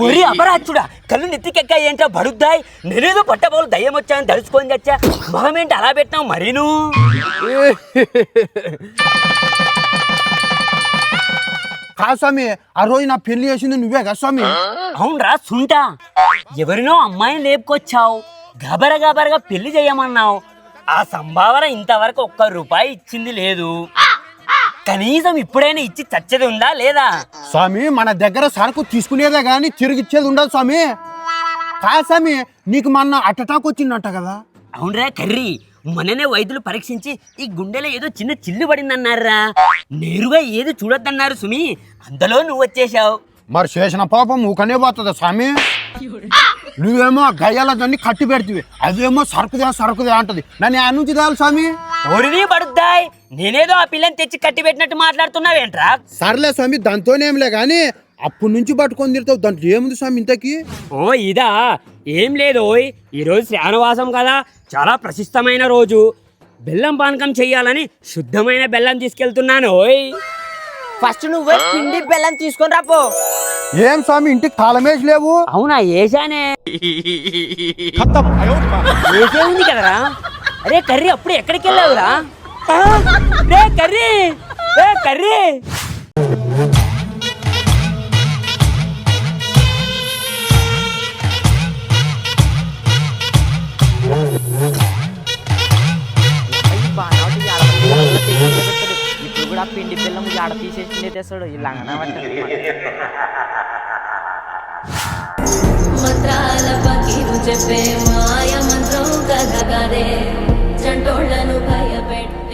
ఒరి అపరాచుడా, కళ్ళు నెత్తికెక్కా ఏంటో బడుద్దాయి. నేనేదో పట్టబోలు దయ్యం వచ్చాను తలుచుకొని తెచ్చా. మొహమేంటి అలా పెట్టినావు మరీను? కా స్వామి, ఆ రోజు నా పెళ్లి చేసింది నువ్వే కదా స్వామి? అవునరా సుంటా, ఎవరినో అమ్మాయిని లేపుకొచ్చావు, గబరగా పెళ్లి చేయమన్నావు. ఆ సంభావన ఇంతవరకు ₹1 ఇచ్చింది లేదు. కనీసం ఇప్పుడైనా ఇచ్చి చచ్చేది ఉందా లేదా? స్వామి, మన దగ్గర సరుకు తీసుకునేదే గాని తిరిగిచ్చేది ఉండదు స్వామి. కా స్వామి, నీకు మొన్న అటాక్ వచ్చిందంట కదా? అవునరా కర్రీ, మొన్ననే వైద్యులు పరీక్షించి ఈ గుండెలో ఏదో చిన్న చిల్లు పడిందన్నారా. నేరుగా ఏది చూడొద్దన్నారు సుమి, అంతలో నువ్వు వచ్చేసావు. మరి చేసిన పాపం ఊకనే పోతుందా స్వామి? నువ్వేమో గయ్యాల దాన్ని కట్టి పెడితే అదేమో సరుకుదే అంటది. నన్ను ఆ నుంచి తేవాలి స్వామి. ఒరివి పడుద్దాయి, నేనేదో ఆ పిల్లని తెచ్చి కట్టి పెట్టినట్టు మాట్లాడుతున్నావేంట్రా? సర్లే స్వామి, దాంతోనేంలే గాని అప్పటి నుంచి పట్టుకొని తిడతావు, దాంట్లో ఏముంది స్వామి ఇంతకి? ఓ ఇదా, ఏం లేదు. ఈరోజు శ్రావణవాసం కదా, చాలా ప్రశస్తమైన రోజు. బెల్లం పానకం చెయ్యాలని శుద్ధమైన బెల్లం తీసుకెళ్తున్నాను. ఫస్ట్ నువ్వే పిండి బెల్లం తీసుకొని రాపో. ఏం స్వామి, ఇంటికి తాళమేసి లేవు? అవునా, ఏసానే. ఏసేది కదరా. అరే కర్రీ, అప్పుడు ఎక్కడికి వెళ్ళావురా? రే కర్రీ, రే కర్రీ. ఇప్పుడు కూడా పిండి బెల్లం ఆడ తీసేసి తెస్తాడు ఇలా మంత్రాల పకీరు చెప్పే మాయ మంత్రం కథ కదే జంటోళ్లను భయపెట్టి